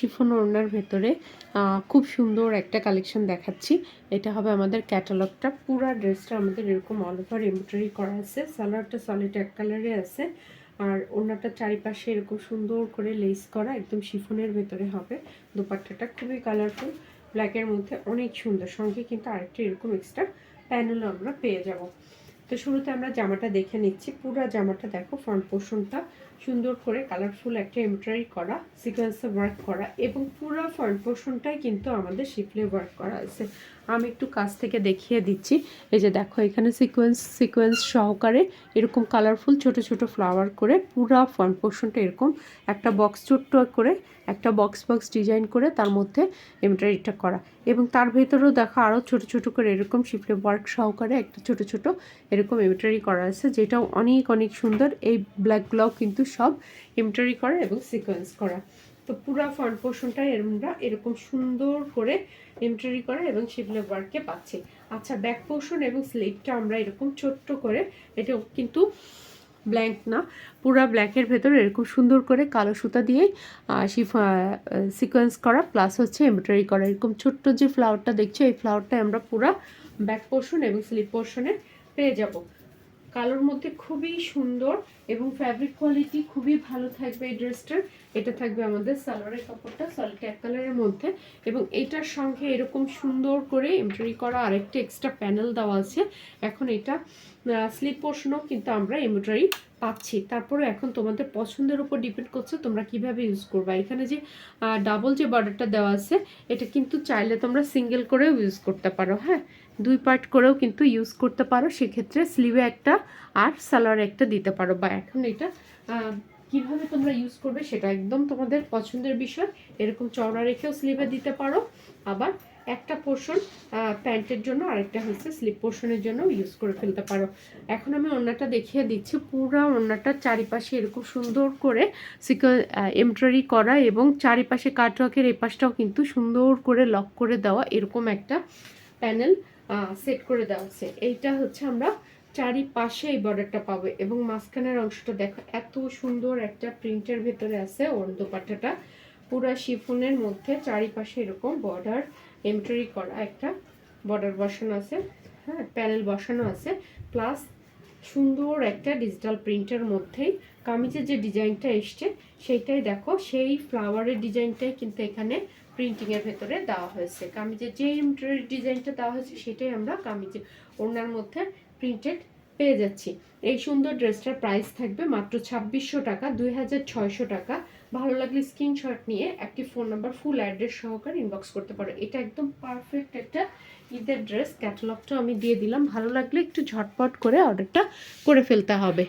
Chiffon ওড়নার ভেতরে খুব সুন্দর একটা কালেকশন দেখাচ্ছি। এটা হবে আমাদের ক্যাটালগটা। পুরো ড্রেসটা আমাদের এরকম অল ওভার এমব্রয়ডারি করা আছে। সালোয়ারটা সলিড এক কালারে আছে, আর ওড়নাটা চারিপাশে এরকম সুন্দর করে লেস করা, একদম শিফনের ভেতরে হবে। দোপাট্টাটা খুবই কালারফুল, ব্ল্যাকের মধ্যে অনেক সুন্দর। সঙ্গে কিন্তু আরেকটা এরকম এক্সট্রা প্যানেলও আমরা পেয়ে যাব। তো শুরুতে আমরা জামাটা দেখে নিচ্ছি। পুরো জামাটা দেখো, ফ্রন্ট পোর্শনটা সুন্দর করে কালারফুল একটা এমব্রয়ডারি করা, সিকোয়েন্সে ওয়ার্ক করা, এবং পুরো ফ্রন্ট পোর্শনটাই কিন্তু আমাদের শিফলে ওয়ার্ক করা আছে। আমি একটু কাছ থেকে দেখিয়ে দিচ্ছি। এই যে দেখো, এখানে সিকোয়েন্স সহকারে এরকম কালারফুল ছোট ছোট ফ্লাওয়ার করে পুরো ফ্রন্ট পোর্শনটা এরকম একটা বক্স, ছোট্ট করে একটা বক্স ডিজাইন করে তার মধ্যে এমব্রয়ডারিটা করা, এবং তার ভেতরেও দেখো আরও ছোট ছোট করে এরকম শিফলে ওয়ার্ক সহকারে একটা ছোট ছোট এরকম এমব্রয়ডারি করা আছে, যেটাও অনেক অনেক সুন্দর। এই ব্ল্যাকগুলোও কিন্তু সব এমব্রয়ডারি করা এবং সিকোয়েন্স করা। তো পুরো ফ্রন্ট পোর্শনটাই আমরা এরকম সুন্দর করে এমব্রয়ডারি করা এবং শিফলে ওয়ার্কে পাচ্ছি। আচ্ছা, ব্যাক পোর্শন এবং স্লিভটা আমরা এরকম ছোট্ট করে, এটা কিন্তু ব্ল্যাঙ্ক না, পুরা ব্ল্যাকের ভেতরে এরকম সুন্দর করে কালো সুতা দিয়ে সিকোয়েন্স করা, প্লাস হচ্ছে এমব্রয়ডারি করা। এরকম ছোট্ট যে ফ্লাওয়ারটা দেখছো, এই ফ্লাওয়ারটা আমরা পুরা ব্যাক পোর্শন এবং স্লিভ পোর্শনে পেয়ে যাব। কালোর মধ্যে খুবই সুন্দর এবং ফ্যাব্রিক কোয়ালিটি খুবই ভালো থাকবে এই ড্রেসটার। এটা থাকবে আমাদের সালোয়ারের কাপড়টা সলিড এক কালারের মধ্যে, এবং এটার সঙ্গে এরকম সুন্দর করে এমব্রয়ডারি করা আরেকটা এক্সট্রা প্যানেল দেওয়া আছে। এখন এটা স্লিভ পোর্শনও কিন্তু আমরা এমব্রয়ডারি পাচ্ছি। তারপরে এখন তোমাদের পছন্দের উপর ডিপেন্ড করছে তোমরা কিভাবে ইউজ করবা। এখানে যে ডাবল যে বর্ডারটা দেওয়া আছে, এটা কিন্তু চাইলে তোমরা সিঙ্গেল করেও ইউজ করতে পারো। হ্যাঁ, দুই পার্ট করেও কিন্তু ইউজ করতে পারো। সেক্ষেত্রে স্লিভে একটা আর সালোয়ারে একটা দিতে পারো। বা এখন এটা কিভাবে তোমরা ইউজ করবে সেটা একদম তোমাদের পছন্দের বিষয়। এরকম চওড়া রেখেও স্লিভে দিতে পারো, আবার একটা পোর্শন প্যান্টের জন্য আরেকটা হচ্ছে স্লিভ পোর্শনের জন্য ইউজ করে ফেলতে পারো। এখন আমি ওড়নাটা দেখিয়ে দিচ্ছি। পুরো ওড়নাটার চারিপাশে এরকম সুন্দর করে এমব্রয়ডারি করা, এবং চারিপাশে কাটওয়ার্কের এই পাশটাও কিন্তু সুন্দর করে লক করে দেওয়া, এরকম একটা প্যানেল সেট করে দেওয়া আছে। এইটা হচ্ছে আমরা চারিপাশে এই বর্ডারটা পাবো, এবং মাঝখানের অংশটা দেখো এত সুন্দর একটা প্রিন্টের ভেতরে আছে। ওর দোপাট্টাটা পুরা শিফনের মধ্যে চারিপাশে এরকম বর্ডার এমব্রয়ডারি করা একটা বর্ডার বসানো আছে। হ্যাঁ, প্যানেল বসানো আছে, প্লাস সুন্দর একটা ডিজিটাল প্রিন্টের মধ্যেই কামিজের যে ডিজাইনটা এসছে সেইটাই দেখো, সেই ফ্লাওয়ারের ডিজাইনটাই কিন্তু এখানে প্রিন্টিংয়ের ভেতরে দেওয়া হয়েছে। কামিজের যে এমব্রয়ডারি ডিজাইনটা দেওয়া হয়েছে সেটাই আমরা কামিজের ওড়নার মধ্যে প্রিন্টেড পেয়ে যাচ্ছি। এই সুন্দর ড্রেসটার প্রাইস থাকবে মাত্র 2600 টাকা, 2600 টাকা। ভালো লাগলে স্ক্রিনশট নিয়ে একটি ফোন নাম্বার, ফুল অ্যাড্রেস সহকারে ইনবক্স করতে পারো। এটা একদম পারফেক্ট একটা ঈদের ড্রেস। ক্যাটালগটা আমি দিয়ে দিলাম, ভালো লাগলে একটু ঝটপট করে অর্ডারটা করে ফেলতে হবে।